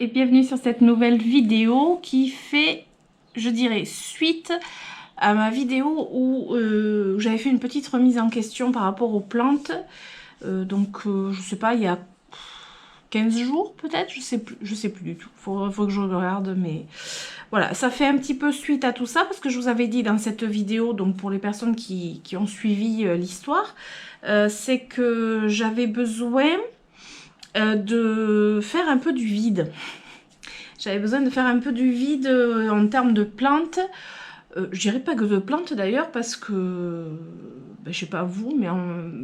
et bienvenue sur cette nouvelle vidéo qui fait, je dirais, suite à ma vidéo où j'avais fait une petite remise en question par rapport aux plantes. Je sais pas, il y a 15 jours peut-être, je sais plus du tout, faut que je regarde, mais voilà, ça fait un petit peu suite à tout ça parce que je vous avais dit dans cette vidéo, donc pour les personnes qui ont suivi l'histoire, c'est que j'avais besoin de faire un peu du vide. J'avais besoin de faire un peu du vide en termes de plantes. Je dirais pas que de plantes d'ailleurs, parce que, je sais pas vous, mais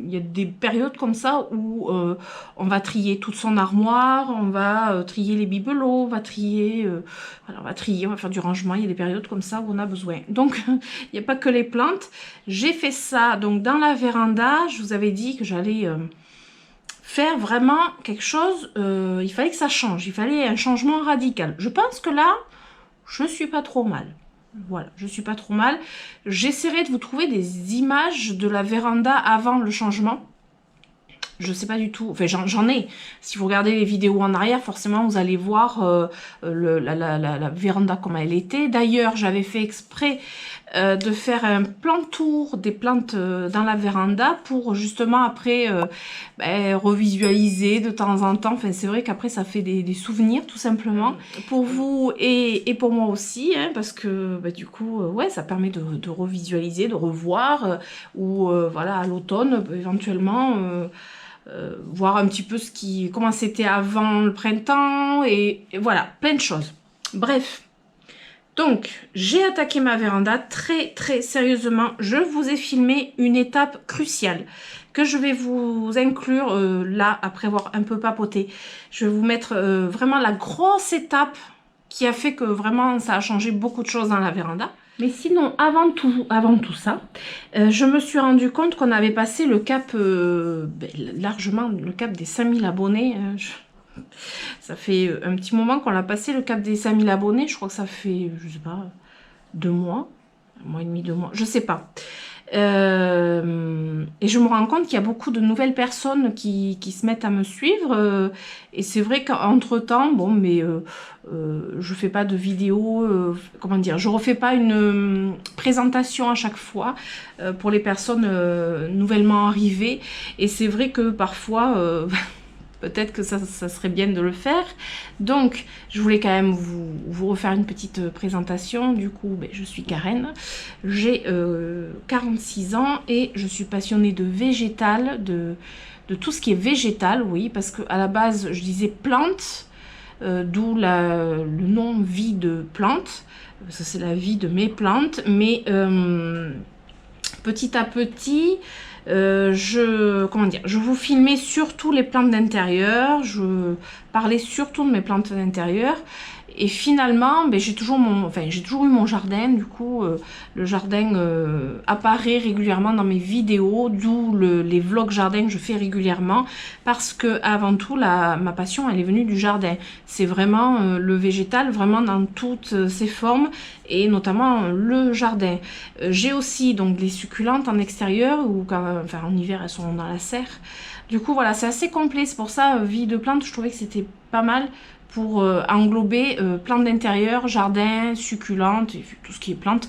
il y a des périodes comme ça où on va trier toute son armoire, on va trier les bibelots, on va trier, voilà, on va faire du rangement. Il y a des périodes comme ça où on a besoin. Donc, il n'y a pas que les plantes. J'ai fait ça donc dans la véranda. Je vous avais dit que j'allais faire vraiment quelque chose, il fallait que ça change, il fallait un changement radical. Je pense que là, je suis pas trop mal. Voilà, je suis pas trop mal. J'essaierai de vous trouver des images de la véranda avant le changement. Je sais pas du tout, enfin j'en ai. Si vous regardez les vidéos en arrière, forcément vous allez voir la véranda comme elle était. D'ailleurs, j'avais fait exprès de faire un plan tour des plantes dans la véranda pour justement après revisualiser de temps en temps. Enfin, c'est vrai qu'après ça fait des souvenirs tout simplement pour vous et pour moi aussi, hein, parce que du coup ouais, ça permet de revisualiser, de revoir ou voilà, à l'automne éventuellement voir un petit peu comment c'était avant le printemps et voilà, plein de choses. Bref, donc j'ai attaqué ma véranda très sérieusement. Je vous ai filmé une étape cruciale que je vais vous inclure là, après avoir un peu papoté. Je vais vous mettre vraiment la grosse étape qui a fait que vraiment ça a changé beaucoup de choses dans la véranda. Mais sinon, avant tout ça, je me suis rendu compte qu'on avait passé le cap, largement le cap des 5000 abonnés. Ça fait un petit moment qu'on a passé le cap des 5000 abonnés. Je crois que ça fait, je sais pas, 2 mois, 1 mois et demi, 2 mois, je sais pas. Et je me rends compte qu'il y a beaucoup de nouvelles personnes qui se mettent à me suivre. Et c'est vrai qu'entre temps, bon, mais je fais pas de vidéo, comment dire, je refais pas une présentation à chaque fois pour les personnes nouvellement arrivées. Et c'est vrai que parfois peut-être que ça serait bien de le faire. Donc, je voulais quand même vous refaire une petite présentation. Du coup, je suis Karen. J'ai 46 ans et je suis passionnée de végétal, de tout ce qui est végétal, oui, parce qu'à la base, je disais plantes, d'où le nom vie de plantes. Ça, c'est la vie de mes plantes. Mais petit à petit, je vous filmais surtout les plantes d'intérieur, je parlais surtout de mes plantes d'intérieur. Et finalement, j'ai toujours eu mon jardin. Du coup, le jardin apparaît régulièrement dans mes vidéos, d'où les vlogs jardin que je fais régulièrement, parce que avant tout, ma passion, elle est venue du jardin. C'est vraiment le végétal, vraiment dans toutes ses formes, et notamment le jardin. J'ai aussi donc les succulentes en extérieur, ou en hiver, elles sont dans la serre. Du coup, voilà, c'est assez complet. C'est pour ça, vie de plantes, je trouvais que c'était pas mal pour englober plantes d'intérieur, jardin, succulentes, et tout ce qui est plantes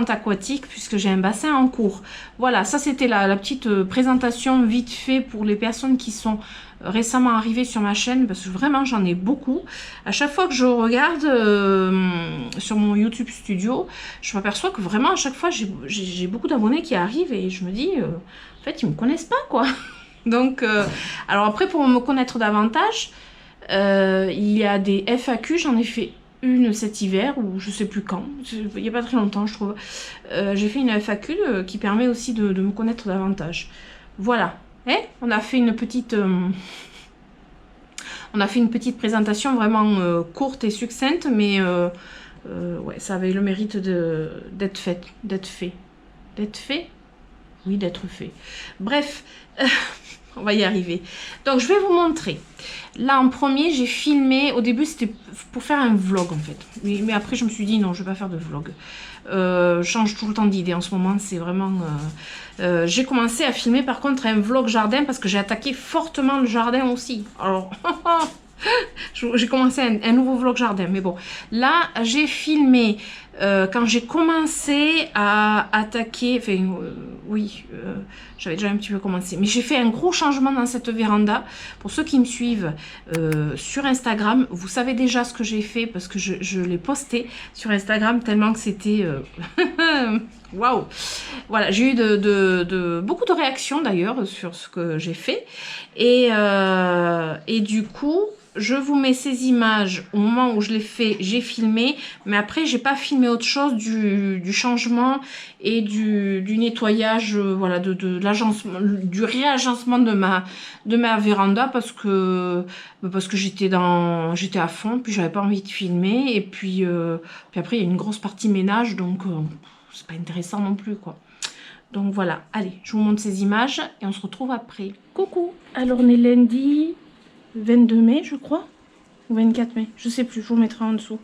aquatiques, puisque j'ai un bassin en cours. Voilà, ça c'était la petite présentation vite fait pour les personnes qui sont récemment arrivées sur ma chaîne, parce que vraiment j'en ai beaucoup. À chaque fois que je regarde sur mon YouTube Studio, je m'aperçois que vraiment à chaque fois j'ai beaucoup d'abonnés qui arrivent et je me dis, en fait ils me connaissent pas quoi. Donc, alors après pour me connaître davantage, il y a des FAQ, j'en ai fait une cet hiver, ou je sais plus quand, il n'y a pas très longtemps je trouve. J'ai fait une FAQ qui permet aussi de me connaître davantage. Voilà, on a fait une petite présentation vraiment courte et succincte, mais ouais, ça avait le mérite d'être fait. Oui, d'être fait. Bref, on va y arriver. Donc, je vais vous montrer. Là, en premier, j'ai filmé. Au début, c'était pour faire un vlog, en fait. Mais après, je me suis dit, non, je vais pas faire de vlog. Je change tout le temps d'idée en ce moment. C'est vraiment... j'ai commencé à filmer, par contre, un vlog jardin parce que j'ai attaqué fortement le jardin aussi. Alors, J'ai commencé un nouveau vlog jardin, mais bon. Là, j'ai filmé quand j'ai commencé à attaquer, enfin, oui, j'avais déjà un petit peu commencé, mais j'ai fait un gros changement dans cette véranda. Pour ceux qui me suivent sur Instagram, vous savez déjà ce que j'ai fait parce que je l'ai posté sur Instagram tellement que c'était... Waouh! Voilà, j'ai eu beaucoup de réactions d'ailleurs sur ce que j'ai fait. Et du coup, je vous mets ces images au moment où je l'ai fait, j'ai filmé, mais après j'ai pas filmé autre chose du changement et du nettoyage, voilà, de l'agencement, du réagencement de ma véranda parce que j'étais à fond, puis j'avais pas envie de filmer, et puis après il y a une grosse partie ménage, donc c'est pas intéressant non plus quoi. Donc voilà, allez, je vous montre ces images et on se retrouve après. Coucou! Alors on est lundi 22 mai, je crois, ou 24 mai, je sais plus, je vous mettrai en dessous.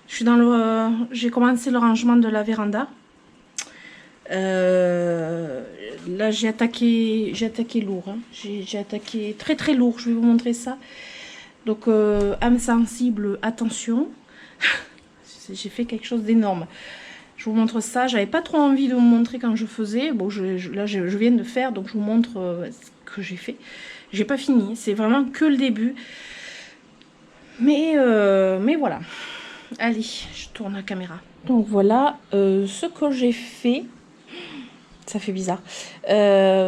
Je suis dans le... j'ai commencé le rangement de la véranda. Là, j'ai attaqué lourd, hein. J'ai attaqué très très lourd, je vais vous montrer ça. Donc, âme sensible, attention. J'ai fait quelque chose d'énorme. Je vous montre ça. J'avais pas trop envie de vous montrer quand je faisais. Bon, là, je viens de faire, donc je vous montre ce que j'ai fait. J'ai pas fini. C'est vraiment que le début. Mais voilà. Allez, je tourne la caméra. Donc voilà ce que j'ai fait. Ça fait bizarre.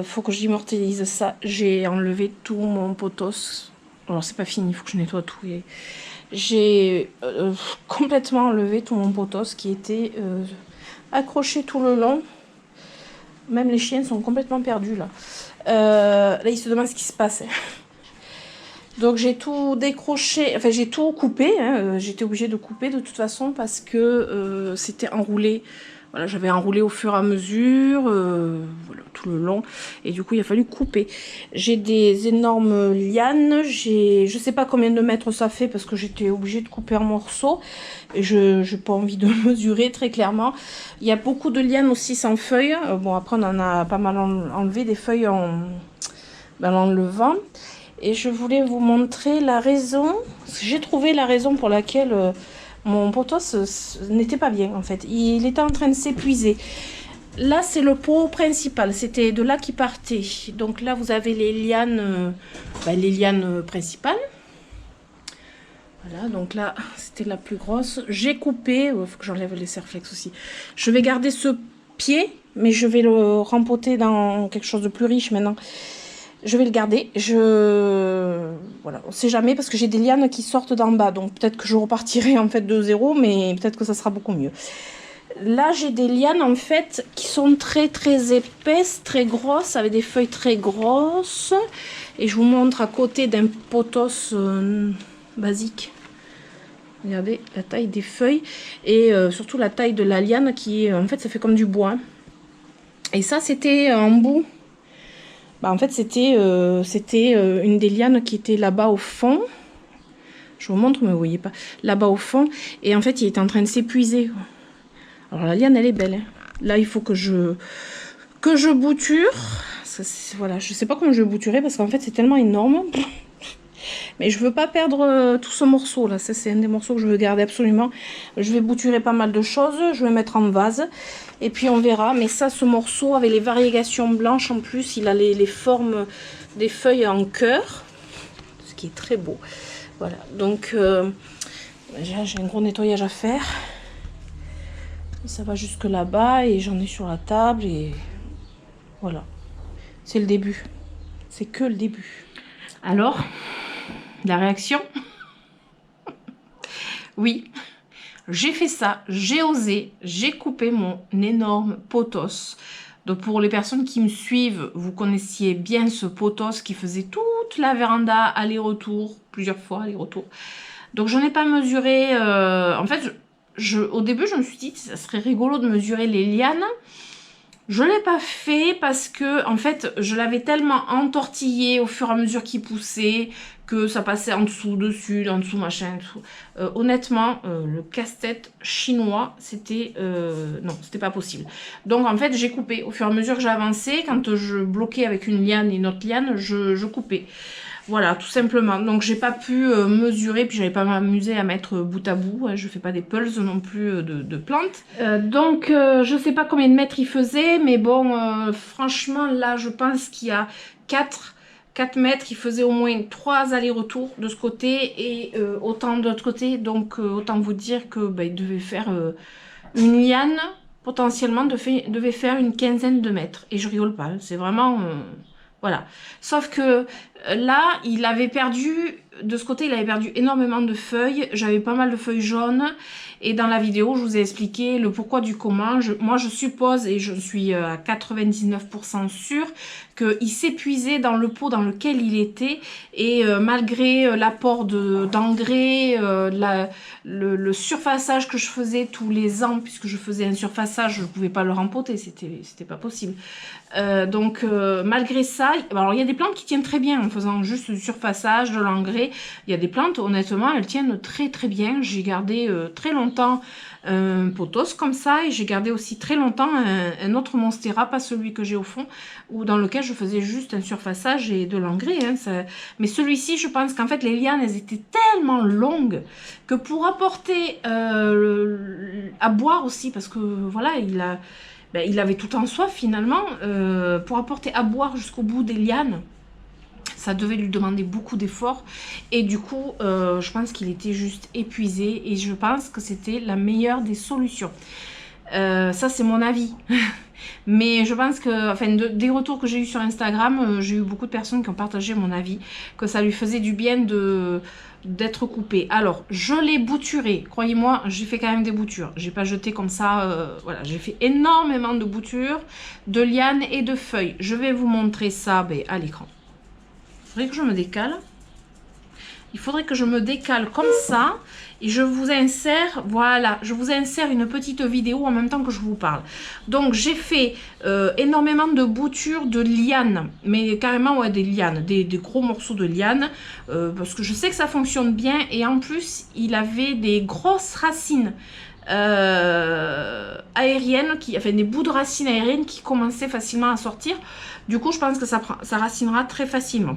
Faut que j'immortalise ça. J'ai enlevé tout mon potos. Alors c'est pas fini, il faut que je nettoie tout. J'ai complètement enlevé tout mon potos qui était accroché tout le long. Même les chiens sont complètement perdus là. Là ils se demandent ce qui se passe. Donc j'ai tout décroché, enfin j'ai tout coupé. Hein. J'étais obligée de couper de toute façon parce que c'était enroulé. Voilà, j'avais enroulé au fur et à mesure, voilà, tout le long, et du coup il a fallu couper. J'ai des énormes lianes, je sais pas combien de mètres ça fait parce que j'étais obligée de couper en morceaux, et je n'ai pas envie de mesurer très clairement. Il y a beaucoup de lianes aussi sans feuilles, bon après on en a pas mal enlevé des feuilles en l'enlevant. Et je voulais vous montrer la raison, parce que j'ai trouvé la raison pour laquelle... mon potos n'était pas bien en fait, il était en train de s'épuiser. Là c'est le pot principal, c'était de là qu'il partait. Donc là vous avez les lianes principales. Voilà, donc là c'était la plus grosse. J'ai coupé, il faut que j'enlève les serflex aussi. Je vais garder ce pied, mais je vais le rempoter dans quelque chose de plus riche maintenant. Je vais le garder, voilà, on sait jamais parce que j'ai des lianes qui sortent d'en bas, donc peut-être que je repartirai en fait de zéro, mais peut-être que ça sera beaucoup mieux. Là j'ai des lianes en fait qui sont très très épaisses, très grosses, avec des feuilles très grosses, et je vous montre à côté d'un potos basique. Regardez la taille des feuilles et surtout la taille de la liane qui en fait ça fait comme du bois. Et ça c'était en bout. En fait, c'était une des lianes qui était là-bas au fond. Je vous montre, mais vous voyez pas. Là-bas au fond. Et en fait, il était en train de s'épuiser. Alors, la liane, elle est belle. Hein. Là, il faut que je bouture. Voilà, je sais pas comment je vais bouturer parce qu'en fait, c'est tellement énorme. Mais je veux pas perdre tout ce morceau là. Ça, c'est un des morceaux que je veux garder absolument. Je vais bouturer pas mal de choses. Je vais mettre en vase. Et puis on verra. Mais ça, ce morceau avec les variégations blanches en plus, il a les formes des feuilles en cœur. Ce qui est très beau. Voilà. Donc, j'ai un gros nettoyage à faire. Et ça va jusque là-bas. Et j'en ai sur la table. Et voilà. C'est le début. C'est que le début. Alors, la réaction? Oui, j'ai fait ça, j'ai osé, j'ai coupé mon énorme potos. Donc pour les personnes qui me suivent, vous connaissiez bien ce potos qui faisait toute la véranda aller-retour, plusieurs fois aller-retour. Donc j'en ai pas mesuré, en fait, au début je me suis dit que ça serait rigolo de mesurer les lianes. Je ne l'ai pas fait parce que, en fait, je l'avais tellement entortillé au fur et à mesure qu'il poussait que ça passait en dessous, dessus, en dessous, machin, tout. Honnêtement, le casse-tête chinois, c'était... non, c'était pas possible. Donc, en fait, j'ai coupé. Au fur et à mesure que j'avançais, quand je bloquais avec une liane et une autre liane, je coupais. Voilà, tout simplement. Donc j'ai pas pu mesurer, puis j'avais pas m'amuser à mettre bout à bout. Hein, je fais pas des pulses non plus de plantes. Donc je sais pas combien de mètres il faisait, mais bon, franchement là je pense qu'il y a 4 mètres, il faisait au moins 3 allers-retours de ce côté et autant de l'autre côté. Donc autant vous dire que il devait faire une liane, potentiellement devait faire une quinzaine de mètres. Et je rigole pas, c'est vraiment... voilà. Sauf que là, il avait perdu, de ce côté, il avait perdu énormément de feuilles. J'avais pas mal de feuilles jaunes. Et dans la vidéo, je vous ai expliqué le pourquoi du comment. Moi, je suppose, et je suis à 99% sûre, qu'il s'épuisait dans le pot dans lequel il était. Et malgré l'apport d'engrais, le surfaçage que je faisais tous les ans, puisque je faisais un surfaçage, je ne pouvais pas le rempoter, c'était pas possible. Donc malgré ça, alors il y a des plantes qui tiennent très bien en faisant juste du surfaçage, de l'engrais. Il y a des plantes, honnêtement, elles tiennent très très bien. J'ai gardé très longtemps un pothos comme ça, et j'ai gardé aussi très longtemps un autre monstera, pas celui que j'ai au fond, ou dans lequel je faisais juste un surfaçage et de l'engrais. Hein, mais celui-ci, je pense qu'en fait les lianes, elles étaient tellement longues que pour apporter à boire aussi, parce que voilà, il avait tout en soi finalement, pour apporter à boire jusqu'au bout des lianes, ça devait lui demander beaucoup d'efforts. Et du coup, je pense qu'il était juste épuisé. Et je pense que c'était la meilleure des solutions. Ça, c'est mon avis. Mais je pense que, enfin, des retours que j'ai eu sur Instagram, j'ai eu beaucoup de personnes qui ont partagé mon avis, que ça lui faisait du bien d'être coupé. Alors, je l'ai bouturé. Croyez-moi, j'ai fait quand même des boutures. J'ai pas jeté comme ça. Voilà, j'ai fait énormément de boutures, de lianes et de feuilles. Je vais vous montrer ça à l'écran. Il faudrait que je me décale. Il faudrait que je me décale comme ça. Et je vous insère, voilà, je vous insère une petite vidéo en même temps que je vous parle. Donc, j'ai fait énormément de boutures de lianes. Mais carrément, ouais, des lianes. Des gros morceaux de lianes. Parce que je sais que ça fonctionne bien. Et en plus, il avait des grosses racines aériennes, enfin des bouts de racines aériennes qui commençaient facilement à sortir. Du coup, je pense que ça racinera très facilement.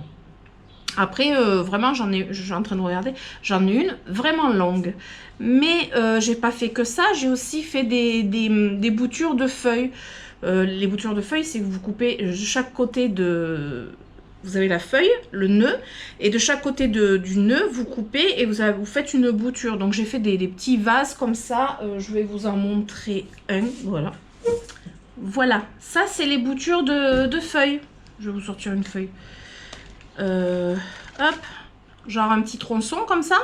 Après, vraiment, je suis en train de regarder, j'en ai une vraiment longue. Mais j'ai pas fait que ça, j'ai aussi fait des boutures de feuilles. Les boutures de feuilles, c'est que vous coupez de chaque côté de... Vous avez la feuille, le nœud, et de chaque côté du nœud, vous coupez et vous faites une bouture. Donc j'ai fait des petits vases comme ça, je vais vous en montrer un, voilà. Voilà, ça c'est les boutures de feuilles. Je vais vous sortir une feuille. Hop, genre un petit tronçon comme ça.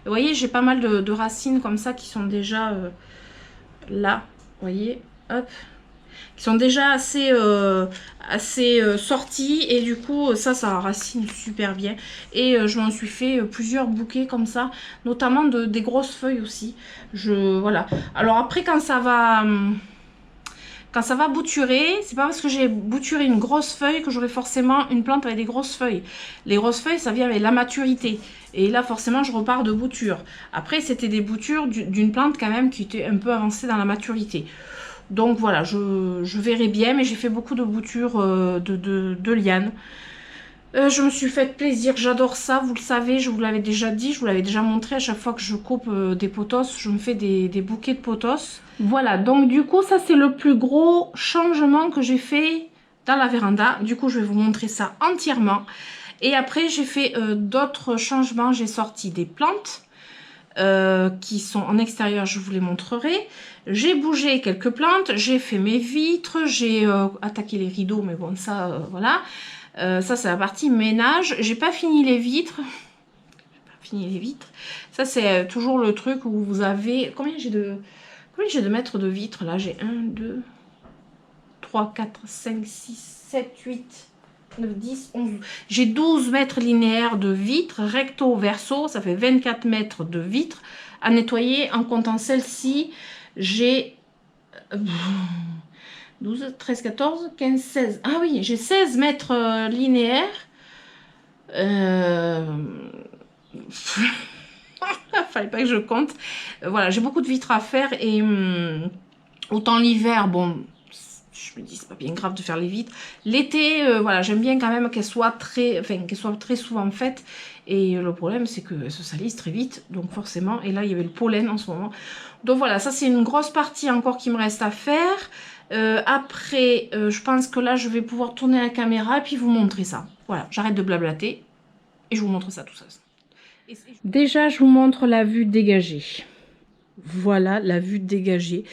Vous voyez, j'ai pas mal de racines comme ça qui sont déjà là, vous voyez, hop, qui sont déjà assez sorties, et du coup ça racine super bien. Et je m'en suis fait plusieurs bouquets comme ça, notamment des grosses feuilles aussi. Voilà. Alors après, quand ça va bouturer, c'est pas parce que j'ai bouturé une grosse feuille que j'aurai forcément une plante avec des grosses feuilles. Les grosses feuilles, ça vient avec la maturité. Et là, forcément, je repars de bouture. Après, c'était des boutures d'une plante quand même qui était un peu avancée dans la maturité. Donc voilà, je verrai bien, mais j'ai fait beaucoup de boutures de lianes. Je me suis fait plaisir, j'adore ça, vous le savez, je vous l'avais déjà dit, je vous l'avais déjà montré. À chaque fois que je coupe des pothos, je me fais des bouquets de pothos. Voilà, donc du coup ça c'est le plus gros changement que j'ai fait dans la véranda. Du coup je vais vous montrer ça entièrement. Et après j'ai fait d'autres changements, j'ai sorti des plantes qui sont en extérieur, je vous les montrerai. J'ai bougé quelques plantes, j'ai fait mes vitres, j'ai attaqué les rideaux, mais bon ça voilà. Ça c'est la partie ménage. J'ai pas fini les vitres. Ça c'est toujours le truc où vous avez... Combien j'ai de mètres de vitres là? J'ai 1, 2, 3, 4, 5, 6, 7, 8, 9, 10, 11. J'ai 12 mètres linéaires de vitres, recto verso. Ça fait 24 mètres de vitres à nettoyer. En comptant celle-ci, j'ai... 12, 13, 14, 15, 16. Ah oui, j'ai 16 mètres linéaires. Fallait pas que je compte. Voilà, j'ai beaucoup de vitres à faire et autant l'hiver, bon, je me dis, c'est pas bien grave de faire les vitres. L'été, voilà, j'aime bien quand même qu'elles soient très souvent faites. Et le problème, c'est qu'elles se salissent très vite, donc forcément. Et là, il y avait le pollen en ce moment. Donc voilà, ça c'est une grosse partie encore qui me reste à faire. Après, je pense que là, je vais pouvoir tourner la caméra et puis vous montrer ça. Voilà, j'arrête de blablater et je vous montre ça tout ça. Déjà, je vous montre la vue dégagée. Voilà, la vue dégagée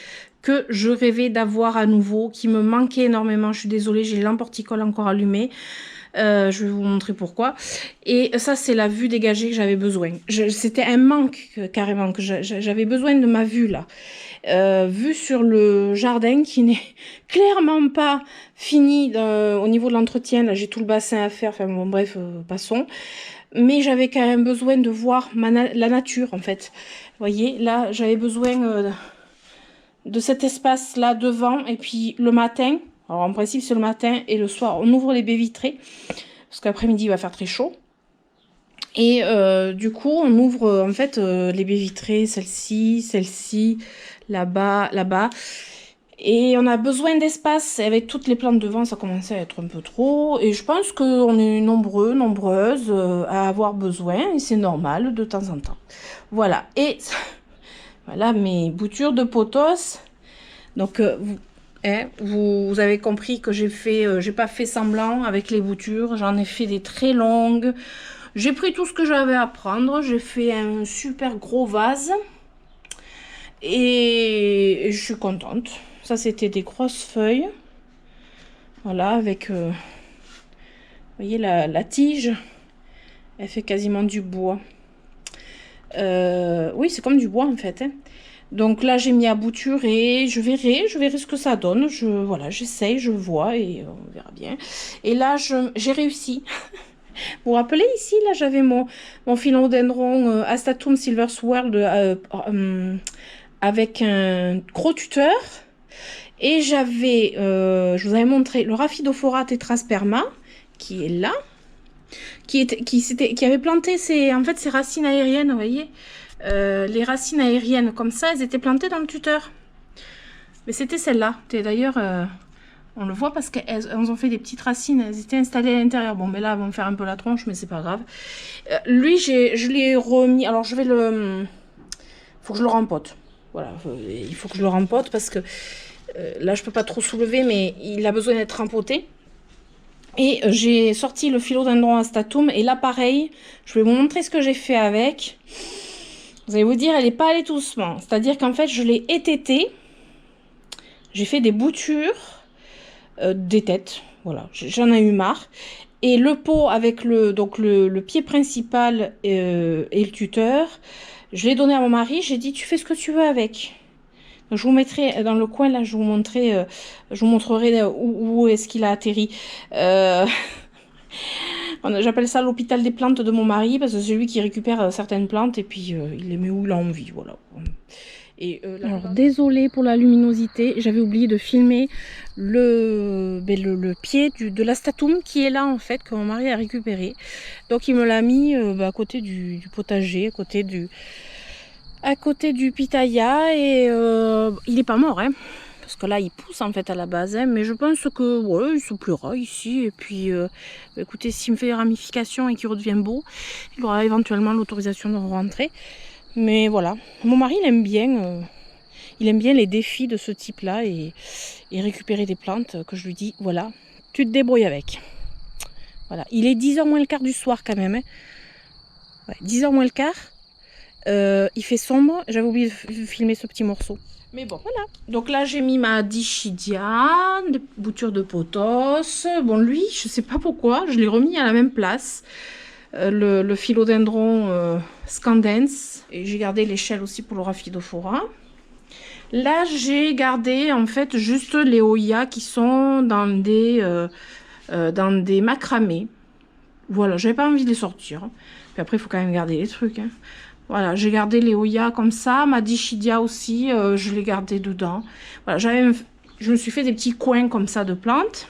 que je rêvais d'avoir à nouveau, qui me manquait énormément. Je suis désolée, j'ai l'emporticole encore allumé. Je vais vous montrer pourquoi. Et ça, c'est la vue dégagée que j'avais besoin. C'était un manque carrément, que j'avais besoin de ma vue là. Vue sur le jardin qui n'est clairement pas fini au niveau de l'entretien. Là, j'ai tout le bassin à faire. Enfin bon, bref, passons. Mais j'avais quand même besoin de voir la nature en fait. Vous voyez, là, j'avais besoin de cet espace là devant. Et puis le matin, alors en principe c'est le matin et le soir, on ouvre les baies vitrées. Parce qu'après-midi il va faire très chaud. Et du coup on ouvre en fait les baies vitrées, celle-ci, là-bas, là-bas. Et on a besoin d'espace. Avec toutes les plantes devant, ça commençait à être un peu trop. Et je pense qu'on est nombreuses à avoir besoin. Et c'est normal de temps en temps. Voilà. Et voilà mes boutures de pothos. Donc vous avez compris que j'ai pas fait semblant avec les boutures. J'en ai fait des très longues. J'ai pris tout ce que j'avais à prendre. J'ai fait un super gros vase. Et je suis contente. Ça, c'était des grosses feuilles. Voilà, avec... vous voyez, la tige. Elle fait quasiment du bois. Oui, c'est comme du bois, en fait. Hein. Donc là, j'ai mis à bouturer. Je verrai ce que ça donne. Voilà, j'essaye, je vois et on verra bien. Et là, j'ai réussi. Vous vous rappelez, ici, là, j'avais mon philodendron Astatum Silver Swirl avec un gros tuteur. Et j'avais, je vous avais montré le Rhaphidophora tetrasperma, qui est là, qui avait planté ses racines aériennes, vous voyez. Les racines aériennes comme ça, elles étaient plantées dans le tuteur. Mais c'était celle-là. D'ailleurs, on le voit parce qu'elles ont fait des petites racines, elles étaient installées à l'intérieur. Bon, mais là, elles vont me faire un peu la tronche, mais c'est pas grave. Lui, je l'ai remis, alors je vais faut que je le rempote. Voilà, il faut que je le rempote parce que là, je peux pas trop soulever, mais il a besoin d'être rempoté. Et j'ai sorti le philodendron Astatum. Et là, pareil, je vais vous montrer ce que j'ai fait avec. Vous allez vous dire, elle n'est pas allée tout doucement. C'est-à-dire qu'en fait, je l'ai étêté. J'ai fait des boutures, des têtes. Voilà, j'en ai eu marre. Et le pot avec le pied principal et le tuteur, je l'ai donné à mon mari. J'ai dit, tu fais ce que tu veux avec. Je vous mettrai dans le coin là, je vous montrerai où est-ce qu'il a atterri. J'appelle ça l'hôpital des plantes de mon mari parce que c'est lui qui récupère certaines plantes et puis il les met où il a envie, voilà. Et alors désolée pour la luminosité, j'avais oublié de filmer le pied de l'astatum qui est là en fait, que mon mari a récupéré. Donc il me l'a mis à côté du potager, à côté du pitaya et il n'est pas mort, hein, parce que là il pousse en fait à la base, hein, mais je pense que ouais, il se plaira ici et puis écoutez, s'il me fait des ramifications et qu'il redevient beau, il aura éventuellement l'autorisation de rentrer. Mais voilà, mon mari il aime bien les défis de ce type là et récupérer des plantes que je lui dis voilà, tu te débrouilles avec. Voilà, il est 10h moins le quart du soir quand même, hein. Ouais, 10h moins le quart. Il fait sombre, j'avais oublié de filmer ce petit morceau. Mais bon, voilà. Donc là, j'ai mis ma Dischidia, des boutures de pothos. Bon, lui, je sais pas pourquoi, je l'ai remis à la même place. Le philodendron scandens. Et j'ai gardé l'échelle aussi pour le Rhaphidophora. Là, j'ai gardé en fait juste les Oya qui sont dans des macramés. Voilà, j'avais pas envie de les sortir. Puis après, il faut quand même garder les trucs, hein. Voilà, j'ai gardé les Oya comme ça. Ma Dischidia aussi, je l'ai gardé dedans. Voilà, je me suis fait des petits coins comme ça de plantes.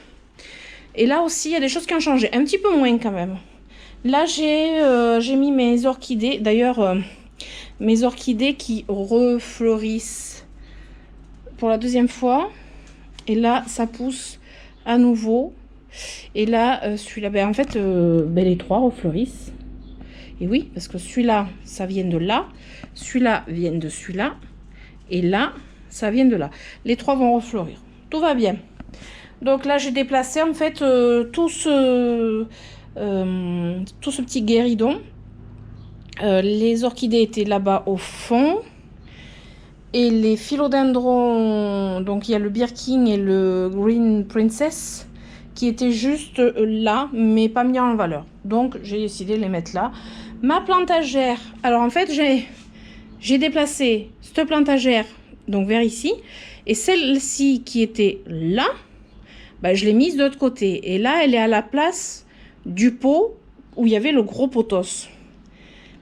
Et là aussi, il y a des choses qui ont changé. Un petit peu moins quand même. Là, j'ai mis mes orchidées. D'ailleurs, mes orchidées qui refleurissent pour la deuxième fois. Et là, ça pousse à nouveau. Et là, celui-là, ben, en fait, ben, les trois refleurissent. Et oui, parce que celui-là, ça vient de là. Celui-là vient de celui-là. Et là, ça vient de là. Les trois vont refleurir. Tout va bien. Donc là, j'ai déplacé en fait tout ce petit guéridon. Les orchidées étaient là-bas au fond. Et les philodendrons, donc il y a le Birkin et le Green Princess, qui étaient juste là, mais pas mis en valeur. Donc j'ai décidé de les mettre là. Ma plantagère, alors en fait j'ai déplacé cette plantagère donc vers ici. Et celle-ci qui était là, bah, je l'ai mise de l'autre côté. Et là, elle est à la place du pot où il y avait le gros pothos.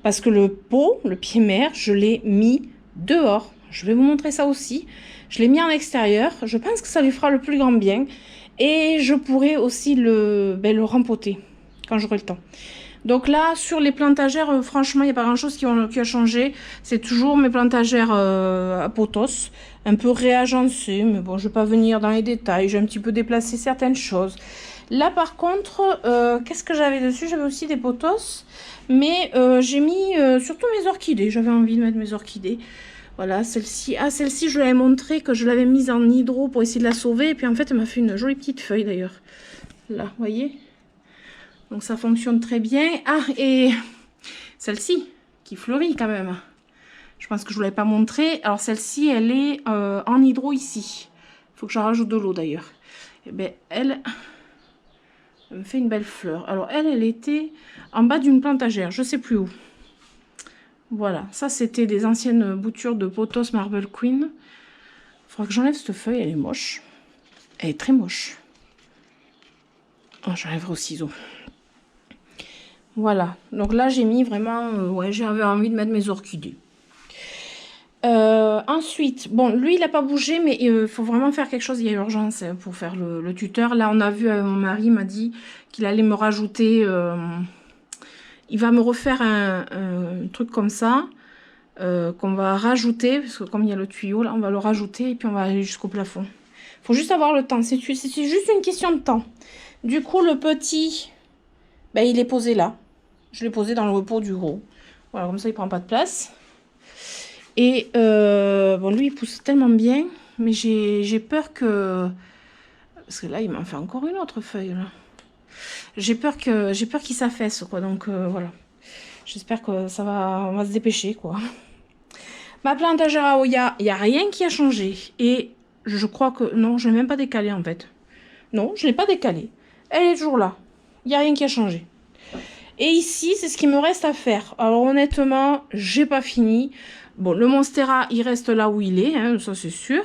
Parce que le pot, le pied mère, je l'ai mis dehors. Je vais vous montrer ça aussi. Je l'ai mis en extérieur. Je pense que ça lui fera le plus grand bien. Et je pourrai aussi le rempoter quand j'aurai le temps. Donc là, sur les plantagères, franchement, il n'y a pas grand-chose qui a changé. C'est toujours mes plantagères à pothos, un peu réagencées. Mais bon, je ne vais pas venir dans les détails. J'ai un petit peu déplacé certaines choses. Là, par contre, qu'est-ce que j'avais dessus? J'avais aussi des pothos. Mais j'ai mis surtout mes orchidées. J'avais envie de mettre mes orchidées. Voilà, celle-ci. Ah, celle-ci, je l'avais montré que je l'avais mise en hydro pour essayer de la sauver. Et puis, en fait, elle m'a fait une jolie petite feuille, d'ailleurs. Là, vous voyez? Donc, ça fonctionne très bien. Ah, et celle-ci, qui fleurit quand même. Je pense que je ne vous l'avais pas montré. Alors, celle-ci, elle est en hydro ici. Il faut que j'en rajoute de l'eau, d'ailleurs. Et bien, elle me fait une belle fleur. Alors, elle était en bas d'une plantagère. Je ne sais plus où. Voilà, ça c'était des anciennes boutures de Pothos Marble Queen. Il faudra que j'enlève cette feuille, elle est moche. Elle est très moche. Oh, j'enlèverai au ciseau. Voilà, donc là j'ai mis vraiment... ouais, j'avais envie de mettre mes orchidées. Ensuite, bon, lui il n'a pas bougé, mais il faut vraiment faire quelque chose, il y a urgence pour faire le tuteur. Là on a vu, mon mari m'a dit qu'il allait me rajouter... il va me refaire un truc comme ça, qu'on va rajouter, parce que comme il y a le tuyau, là, on va le rajouter et puis on va aller jusqu'au plafond. Il faut juste avoir le temps, c'est juste une question de temps. Du coup, le petit, ben, il est posé là. Je l'ai posé dans le repos du gros. Voilà, comme ça, il prend pas de place. Et, bon, lui, il pousse tellement bien, mais j'ai peur que... Parce que là, il m'en fait encore une autre feuille, là. J'ai peur qu'il s'affaisse, quoi. Donc, voilà. J'espère que on va se dépêcher, quoi. Ma plantagère à Oya, il n'y a rien qui a changé. Et je crois que... Non, je ne l'ai même pas décalée, en fait. Non, je ne l'ai pas décalée. Elle est toujours là. Il n'y a rien qui a changé. Et ici, c'est ce qui me reste à faire. Alors, honnêtement, j'ai pas fini. Bon, le Monstera, il reste là où il est, hein, ça c'est sûr.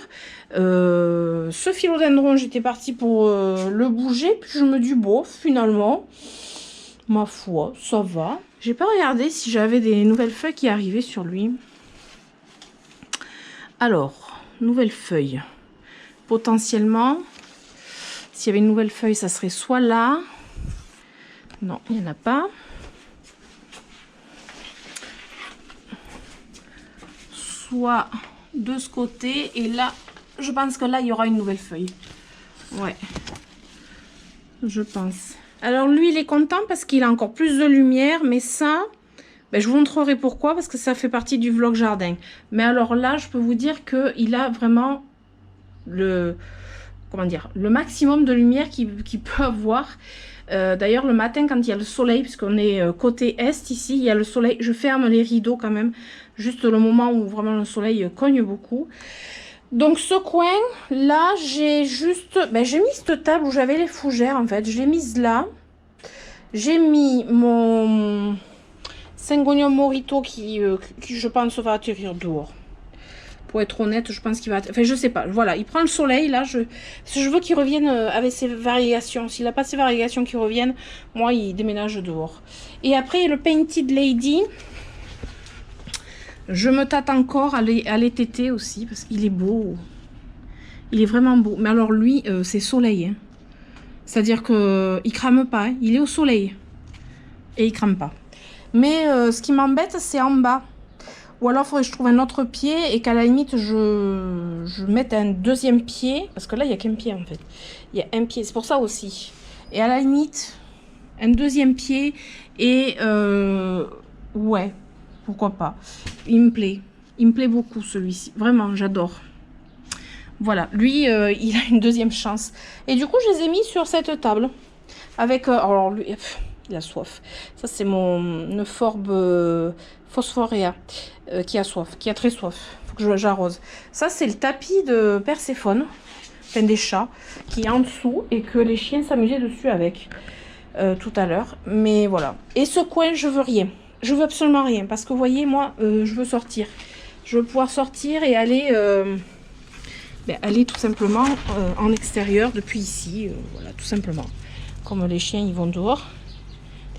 Ce philodendron, j'étais partie pour le bouger. Puis je me dis, bon, finalement, ma foi, ça va. J'ai pas regardé si j'avais des nouvelles feuilles qui arrivaient sur lui. Alors, nouvelles feuilles. Potentiellement, s'il y avait une nouvelle feuille, ça serait soit là. Non, il n'y en a pas. Soit de ce côté. Et là, je pense que là, il y aura une nouvelle feuille. Ouais. Je pense. Alors, lui, il est content parce qu'il a encore plus de lumière. Mais ça, ben, je vous montrerai pourquoi. Parce que ça fait partie du vlog jardin. Mais alors là, je peux vous dire qu'il a vraiment le... Comment dire, le maximum de lumière qu'il peut avoir. D'ailleurs, le matin, quand il y a le soleil, puisqu'on est côté est ici, il y a le soleil. Je ferme les rideaux quand même, juste le moment où vraiment le soleil cogne beaucoup. Donc, ce coin, là, j'ai juste... Ben, j'ai mis cette table où j'avais les fougères, en fait. Je l'ai mise là. J'ai mis mon Syngonium Morito qui, je pense, va atterrir dehors. Pour être honnête, je pense qu'il va... Enfin, je sais pas. Voilà, il prend le soleil, là. Je veux qu'il revienne avec ses variations. S'il n'a pas ses variations qui reviennent, moi, il déménage dehors. Et après, le Painted Lady. Je me tâte encore à les téter aussi, parce qu'il est beau. Il est vraiment beau. Mais alors, lui, c'est soleil. Hein. C'est-à-dire qu'il crame pas. Hein. Il est au soleil. Et il crame pas. Mais ce qui m'embête, c'est en bas. Ou alors, il faudrait que je trouve un autre pied et qu'à la limite, je mette un deuxième pied. Parce que là, il n'y a qu'un pied, en fait. Il y a un pied, c'est pour ça aussi. Et à la limite, un deuxième pied et... ouais, pourquoi pas. Il me plaît. Il me plaît beaucoup, celui-ci. Vraiment, j'adore. Voilà, lui, il a une deuxième chance. Et du coup, je les ai mis sur cette table. Avec... alors, lui, il a soif. Ça, c'est mon Euphorbia Phosphorea qui a soif, qui a très soif. Faut que j'arrose. Ça, c'est le tapis de Perséphone, enfin des chats, qui est en dessous et que les chiens s'amusaient dessus avec tout à l'heure. Mais voilà. Et ce coin, je veux rien. Je veux absolument rien. Parce que, vous voyez, moi, je veux sortir. Je veux pouvoir sortir et aller... aller tout simplement en extérieur depuis ici, voilà, tout simplement. Comme les chiens, ils vont dehors,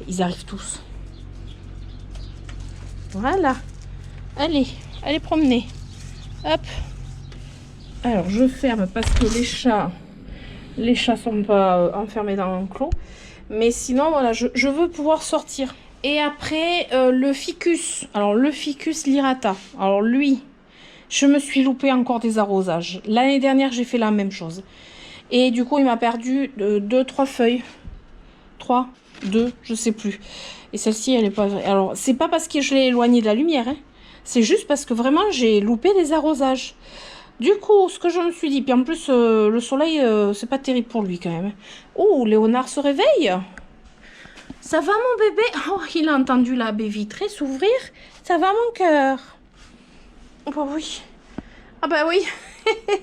ils arrivent tous. Voilà. Allez, allez promener. Hop. Alors, je ferme parce que les chats sont pas enfermés dans l'enclos. Mais sinon, voilà, je veux pouvoir sortir. Et après, le ficus. Alors, le ficus lirata. Alors, lui... Je me suis loupé encore des arrosages. L'année dernière, j'ai fait la même chose. Et du coup, il m'a perdu 2-3 feuilles. 3, 2, je sais plus. Et celle-ci, elle est pas vraie. Alors, c'est pas parce que je l'ai éloignée de la lumière. Hein. C'est juste parce que vraiment, j'ai loupé des arrosages. Du coup, ce que je me suis dit, puis en plus, le soleil, c'est pas terrible pour lui quand même. Oh, Léonard se réveille. Ça va, mon bébé? Oh, il a entendu la baie vitrée s'ouvrir. Ça va, mon cœur? Oh oui. Ah bah oui.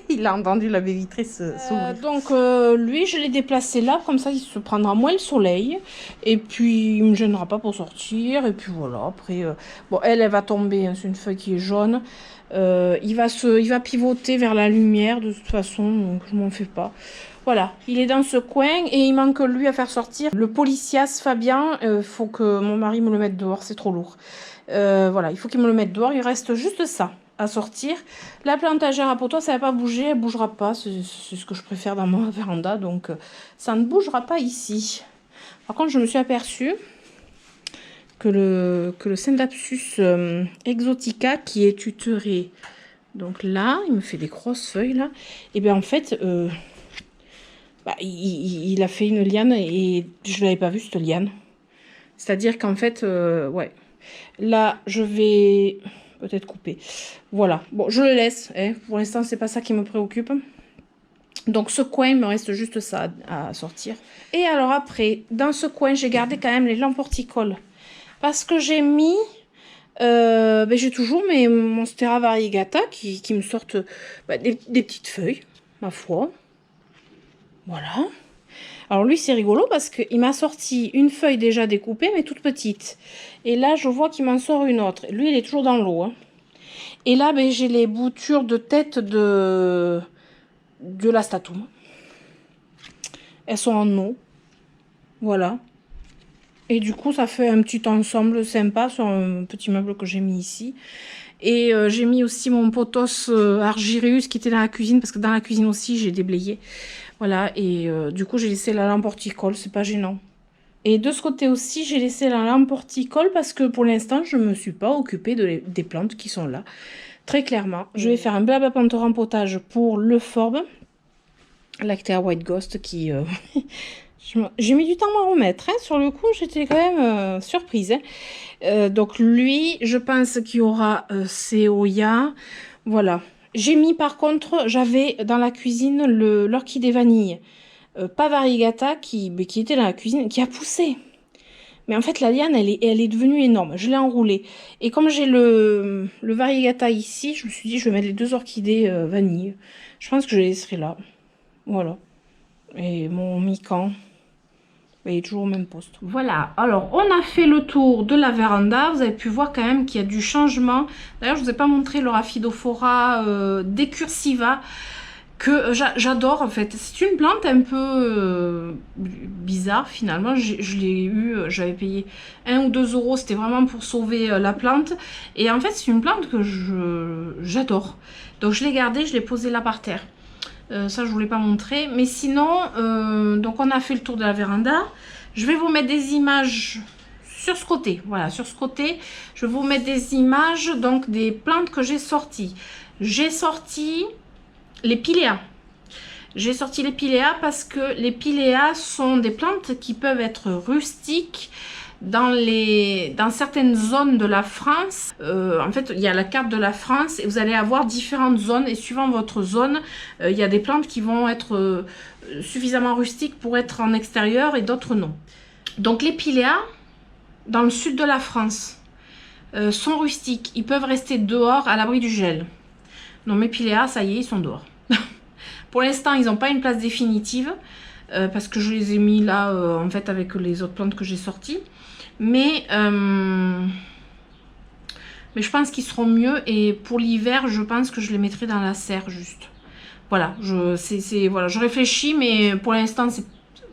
Il a entendu la baie vitrée s'ouvrir. Donc lui, je l'ai déplacé là, comme ça il se prendra moins le soleil. Et puis il me gênera pas pour sortir. Et puis voilà, après... bon, elle va tomber, hein, c'est une feuille qui est jaune. Il va pivoter vers la lumière de toute façon, donc je m'en fais pas. Voilà, il est dans ce coin et il manque lui à faire sortir. Le Polycias Fabien, faut que mon mari me le mette dehors, c'est trop lourd. Voilà, il faut qu'il me le mette dehors, il reste juste ça à sortir. La plantagère à poteaux, ça va pas bouger, elle bougera pas, c'est ce que je préfère dans ma véranda, donc ça ne bougera pas ici. Par contre, je me suis aperçue que le Scindapsus exotica qui est tutoré, donc là, il me fait des grosses feuilles là, et bien en fait, il a fait une liane et je l'avais pas vu cette liane. C'est-à-dire qu'en fait, ouais, là, je vais... peut-être couper. Voilà. Bon, je le laisse. Hein. Pour l'instant, c'est pas ça qui me préoccupe. Donc, ce coin, il me reste juste ça à sortir. Et alors après, dans ce coin, j'ai gardé quand même les lampes horticoles. Parce que j'ai mis... j'ai toujours mes Monstera variegata qui me sortent des petites feuilles, ma foi. Voilà. Alors lui, c'est rigolo parce qu'il m'a sorti une feuille déjà découpée, mais toute petite. Et là, je vois qu'il m'en sort une autre. Lui, il est toujours dans l'eau. Hein. Et là, j'ai les boutures de tête de l'astatum. Elles sont en eau. Voilà. Et du coup, ça fait un petit ensemble sympa sur un petit meuble que j'ai mis ici. Et j'ai mis aussi mon pothos argyreus qui était dans la cuisine, parce que dans la cuisine aussi, j'ai déblayé. Voilà, et du coup, j'ai laissé la lampe horticole, c'est pas gênant. Et de ce côté aussi, j'ai laissé la lampe horticole parce que pour l'instant, je ne me suis pas occupée des plantes qui sont là. Très clairement. Je vais faire un blabla planteur en potage pour le Forbe. Lactea White Ghost qui... j'ai mis du temps à m'en remettre. Hein. Sur le coup, j'étais quand même surprise. Hein. Donc lui, je pense qu'il y aura Seoya. Voilà. J'ai mis par contre, j'avais dans la cuisine l'orchidée vanille, pas variegata, qui était dans la cuisine, qui a poussé. Mais en fait, la liane, elle est devenue énorme. Je l'ai enroulée. Et comme j'ai le variegata ici, je me suis dit, je vais mettre les 2 orchidées vanille. Je pense que je les laisserai là. Voilà. Et mon mican... il est toujours au même poste. Voilà, alors on a fait le tour de la véranda. Vous avez pu voir quand même qu'il y a du changement. D'ailleurs, je ne vous ai pas montré le Rhaphidophora decursiva que j'adore en fait. C'est une plante un peu bizarre finalement. Je l'ai eu, j'avais payé 1 ou 2 €. C'était vraiment pour sauver la plante. Et en fait, c'est une plante que j'adore. Donc je l'ai gardée, je l'ai posée là par terre. Ça, je voulais pas montrer. Mais sinon, donc on a fait le tour de la véranda. Je vais vous mettre des images sur ce côté, voilà, sur ce côté, je vais vous mettre des images, donc des plantes que j'ai sorties. J'ai sorti les piléas. J'ai sorti les piléas parce que les piléas sont des plantes qui peuvent être rustiques dans certaines zones de la France. En fait, il y a la carte de la France et vous allez avoir différentes zones et suivant votre zone, il y a des plantes qui vont être suffisamment rustiques pour être en extérieur et d'autres non. Donc les piléas, dans le sud de la France, sont rustiques. Ils peuvent rester dehors à l'abri du gel. Non, mes piléas, ça y est, ils sont dehors. Pour l'instant, ils n'ont pas une place définitive parce que je les ai mis là, en fait, avec les autres plantes que j'ai sorties. Mais je pense qu'ils seront mieux. Et pour l'hiver, je pense que je les mettrai dans la serre, juste. Voilà, voilà, je réfléchis, mais pour l'instant,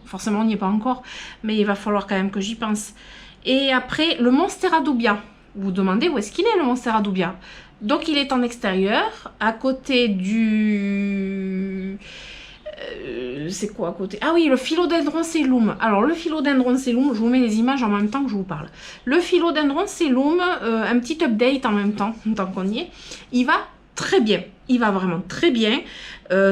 forcément, on n'y est pas encore. Mais il va falloir quand même que j'y pense. Et après, le Monstera Dubia. Vous vous demandez où est-ce qu'il est, le Monstera Dubia? Donc, il est en extérieur, à côté du... c'est quoi à côté? Ah oui, le Philodendron Sellum. Alors, le Philodendron Sellum, je vous mets les images en même temps que je vous parle. Le Philodendron Sellum, un petit update en même temps, tant qu'on y est, il va très bien. Il va vraiment très bien.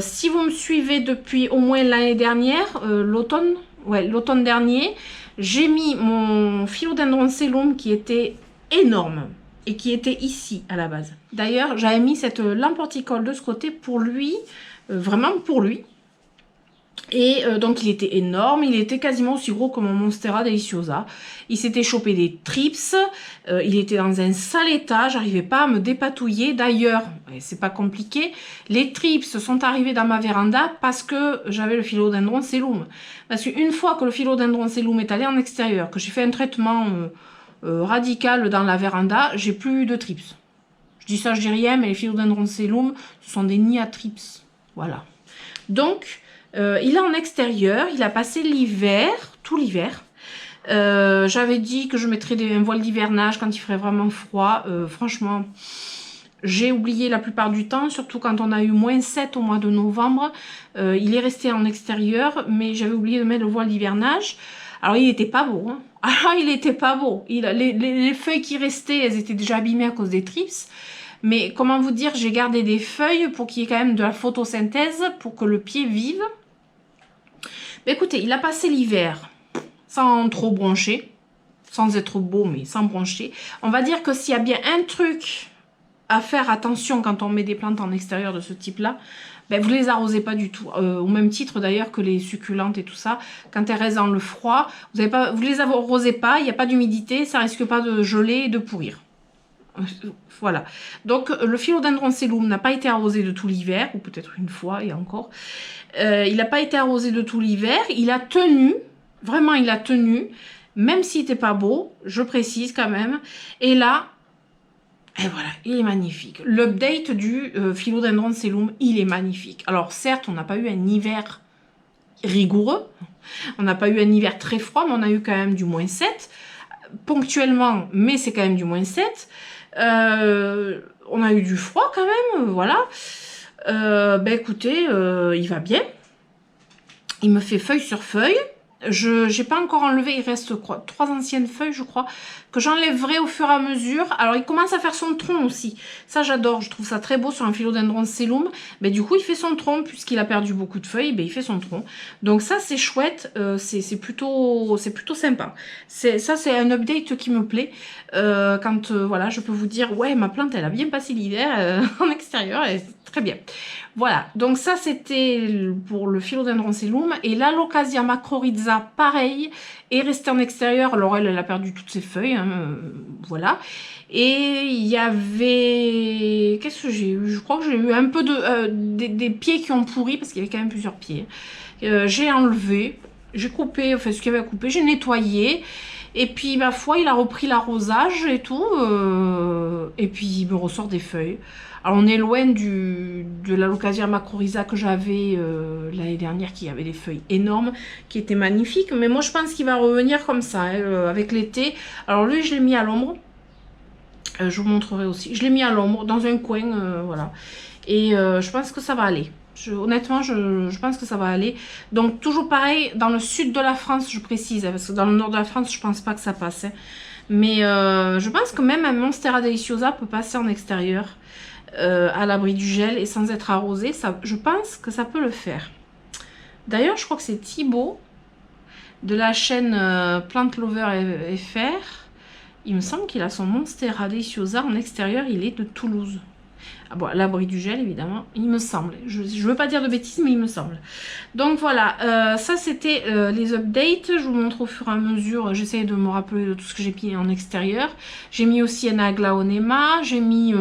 Si vous me suivez depuis au moins l'année dernière, l'automne dernier, j'ai mis mon Philodendron Sellum qui était énorme et qui était ici à la base. D'ailleurs, j'avais mis cette lampe horticole de ce côté pour lui, vraiment pour lui. Et donc il était énorme, il était quasiment aussi gros que mon Monstera Deliciosa. Il s'était chopé des trips, il était dans un sale état, j'arrivais pas à me dépatouiller. D'ailleurs, c'est pas compliqué, les trips sont arrivés dans ma véranda parce que j'avais le Philodendron Sellum. Parce qu'une fois que le Philodendron Sellum est allé en extérieur, que j'ai fait un traitement radical dans la véranda, j'ai plus eu de trips. Je dis ça, je dis rien, mais les Philodendron Sellum, ce sont des nids à trips. Voilà. Donc, il est en extérieur, il a passé l'hiver, tout l'hiver. J'avais dit que je mettrais un voile d'hivernage quand il ferait vraiment froid. Franchement, j'ai oublié la plupart du temps, surtout quand on a eu -7 au mois de novembre. Il est resté en extérieur, mais j'avais oublié de mettre le voile d'hivernage. Alors, il n'était pas beau. Hein. Ah, il n'était pas beau. Les feuilles qui restaient, elles étaient déjà abîmées à cause des trips. Mais comment vous dire, j'ai gardé des feuilles pour qu'il y ait quand même de la photosynthèse, pour que le pied vive. Mais écoutez, il a passé l'hiver sans trop broncher, sans être beau, mais sans broncher. On va dire que s'il y a bien un truc à faire attention quand on met des plantes en extérieur de ce type-là, ben vous ne les arrosez pas du tout. Au même titre d'ailleurs que les succulentes et tout ça, quand elles restent dans le froid, vous ne les arrosez pas, il n'y a pas d'humidité, ça risque pas de geler et de pourrir. Voilà. Donc le Philodendron Sellum n'a pas été arrosé de tout l'hiver, ou peut-être une fois et encore. Il n'a pas été arrosé de tout l'hiver. Il a tenu, vraiment il a tenu, même s'il n'était pas beau, je précise quand même. Et là, et voilà, il est magnifique. L'update du Philodendron Sellum, il est magnifique. Alors certes, on n'a pas eu un hiver rigoureux, on n'a pas eu un hiver très froid, mais on a eu quand même du -7. Ponctuellement, mais c'est quand même du -7. On a eu du froid quand même, voilà. Ben écoutez, il va bien. Il me fait feuille sur feuille. Je n'ai pas encore enlevé, il reste quoi, 3 anciennes feuilles je crois, que j'enlèverai au fur et à mesure. Alors il commence à faire son tronc aussi, ça j'adore, je trouve ça très beau sur un Philodendron Sellum. Mais du coup il fait son tronc, puisqu'il a perdu beaucoup de feuilles, ben, il fait son tronc. Donc ça c'est chouette, c'est plutôt sympa. Ça c'est un update qui me plaît, quand voilà, je peux vous dire, ouais ma plante elle a bien passé l'hiver en extérieur, elle est très bien. Voilà, donc ça c'était pour le Philodendron Sellum. Et l'Alocasia macrorrhiza, pareil, est restée en extérieur. Alors elle a perdu toutes ses feuilles, hein, voilà. Et il y avait... Qu'est-ce que j'ai eu? Je crois que j'ai eu un peu des pieds qui ont pourri, parce qu'il y avait quand même plusieurs pieds. J'ai enlevé, j'ai coupé, enfin ce qu'il y avait à couper, j'ai nettoyé. Et puis, ma foi, il a repris l'arrosage et tout. Et puis, il me ressort des feuilles. Alors, on est loin de l'Alocasia macrorrhiza que j'avais l'année dernière, qui avait des feuilles énormes, qui étaient magnifiques. Mais moi, je pense qu'il va revenir comme ça, hein, avec l'été. Alors, lui, je l'ai mis à l'ombre. Je vous montrerai aussi. Je l'ai mis à l'ombre, dans un coin, voilà. Et je pense que ça va aller. Honnêtement, je pense que ça va aller. Donc, toujours pareil, dans le sud de la France, je précise, hein, parce que dans le nord de la France, je pense pas que ça passe. Hein. Mais je pense que même un Monstera Deliciosa peut passer en extérieur à l'abri du gel et sans être arrosé. Ça, je pense que ça peut le faire. D'ailleurs, je crois que c'est Thibaut de la chaîne Plant Lover FR. Il me semble qu'il a son Monstera Deliciosa en extérieur. Il est de Toulouse. Ah bon, à l'abri du gel, évidemment. Il me semble. Je ne veux pas dire de bêtises, mais il me semble. Donc voilà, ça c'était les updates. Je vous montre au fur et à mesure. J'essaie de me rappeler de tout ce que j'ai mis en extérieur. J'ai mis aussi un aglaonema. J'ai mis,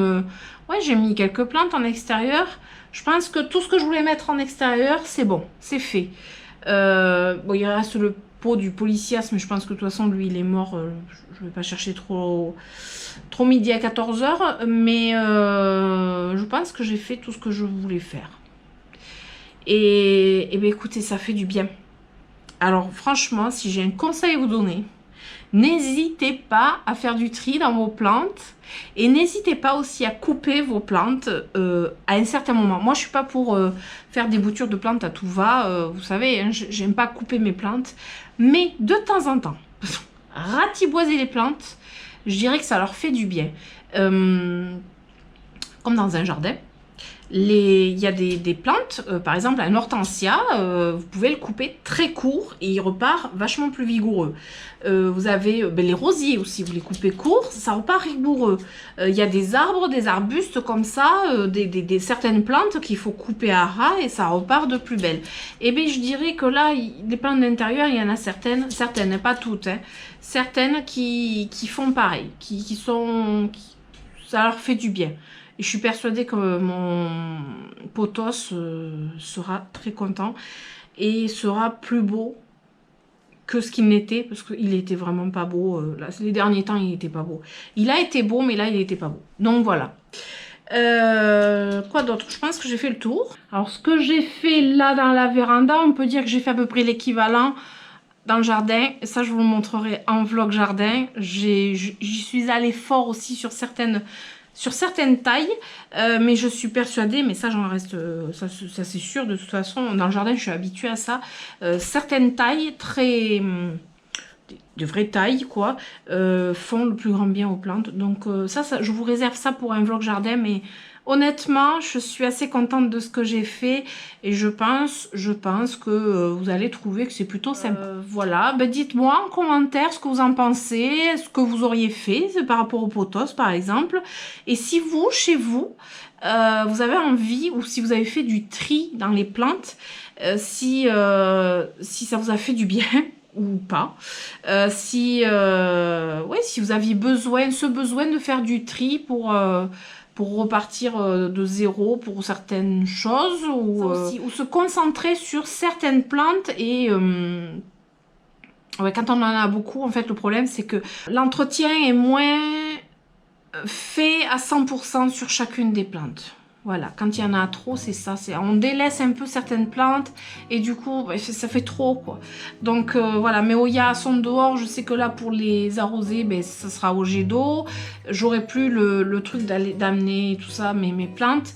j'ai mis quelques plantes en extérieur. Je pense que tout ce que je voulais mettre en extérieur, c'est bon. C'est fait. Bon, il reste le pot du Polycias, mais je pense que de toute façon, lui, il est mort. Je ne vais pas chercher trop midi à 14 h, mais je pense que j'ai fait tout ce que je voulais faire. Et bien écoutez, ça fait du bien. Alors franchement, si j'ai un conseil à vous donner, n'hésitez pas à faire du tri dans vos plantes et n'hésitez pas aussi à couper vos plantes à un certain moment. Moi, je suis pas pour faire des boutures de plantes à tout va. Vous savez, hein, j'aime pas couper mes plantes, mais de temps en temps, ratiboiser les plantes, je dirais que ça leur fait du bien. Comme dans un jardin. Il y a des plantes, par exemple un hortensia, vous pouvez le couper très court et il repart vachement plus vigoureux. Vous avez les rosiers aussi, vous les coupez court, ça repart rigoureux. Il y a des arbres, des arbustes comme ça, certaines plantes qu'il faut couper à ras et ça repart de plus belle. Et bien je dirais que là, les plantes d'intérieur, il y en a certaines, pas toutes, hein, certaines qui font pareil, ça leur fait du bien. Et je suis persuadée que mon potos sera très content et sera plus beau que ce qu'il n'était, parce qu'il était vraiment pas beau. Là, les derniers temps, il n'était pas beau. Il a été beau, mais là, il n'était pas beau. Donc voilà. Quoi d'autre? Je pense que j'ai fait le tour. Alors, ce que j'ai fait là dans la véranda, on peut dire que j'ai fait à peu près l'équivalent dans le jardin. Et ça, je vous le montrerai en vlog jardin. J'y suis allée fort aussi sur certaines tailles, mais je suis persuadée, mais ça j'en reste, ça c'est sûr, de toute façon, dans le jardin je suis habituée à ça, certaines tailles, de vraies tailles quoi, font le plus grand bien aux plantes, donc ça je vous réserve ça pour un vlog jardin, mais honnêtement je suis assez contente de ce que j'ai fait et je pense que vous allez trouver que c'est plutôt sympa. Voilà, ben dites-moi en commentaire ce que vous en pensez, ce que vous auriez fait par rapport au potos par exemple, et si vous, chez vous, vous avez envie ou si vous avez fait du tri dans les plantes, si ça vous a fait du bien ou pas, si vous aviez besoin de faire du tri pour repartir de zéro pour certaines choses ou se concentrer sur certaines plantes et quand on en a beaucoup, en fait le problème c'est que l'entretien est moins fait à 100% sur chacune des plantes. Voilà, quand il y en a trop, c'est ça, on délaisse un peu certaines plantes et du coup, ça fait trop quoi. Donc voilà, mes Oyas sont dehors, je sais que là pour les arroser, ça sera au jet d'eau. J'aurai plus le truc d'amener tout ça, mais mes plantes,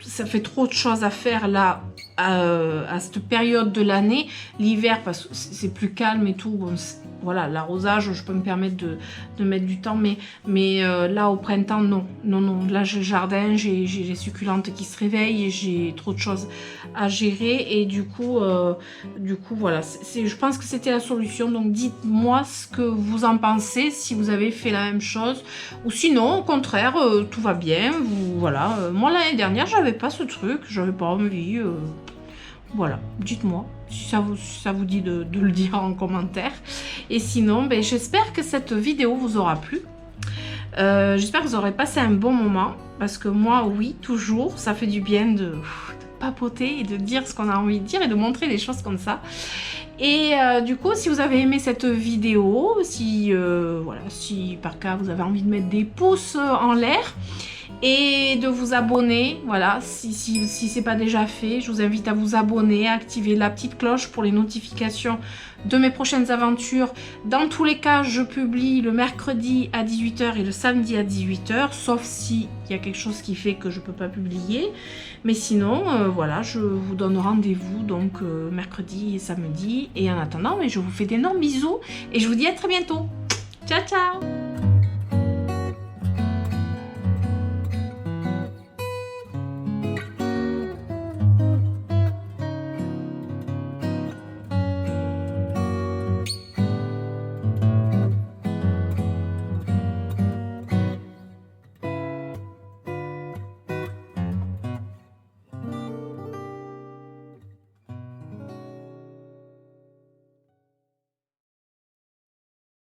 ça fait trop de choses à faire là à cette période de l'année. L'hiver, parce que c'est plus calme et tout, bon, voilà, l'arrosage, je peux me permettre de mettre du temps, mais là au printemps, non, là j'ai le jardin, j'ai les succulentes qui se réveillent et j'ai trop de choses à gérer et du coup voilà, je pense que c'était la solution. Donc dites-moi ce que vous en pensez, si vous avez fait la même chose ou sinon au contraire tout va bien. Voilà, moi l'année dernière j'avais pas ce truc, j'avais pas envie. Voilà, dites-moi si ça vous dit de le dire en commentaire. Et sinon, j'espère que cette vidéo vous aura plu. J'espère que vous aurez passé un bon moment. Parce que moi, oui, toujours, ça fait du bien de papoter et de dire ce qu'on a envie de dire et de montrer des choses comme ça. Et du coup, si vous avez aimé cette vidéo, si par cas vous avez envie de mettre des pouces en l'air, et de vous abonner, voilà, si c'est pas déjà fait, je vous invite à vous abonner, à activer la petite cloche pour les notifications de mes prochaines aventures. Dans tous les cas, je publie le mercredi à 18 h et le samedi à 18 h, sauf s'il y a quelque chose qui fait que je peux pas publier. Mais sinon, voilà, je vous donne rendez-vous donc mercredi et samedi. Et en attendant, je vous fais d'énormes bisous et je vous dis à très bientôt. Ciao ciao.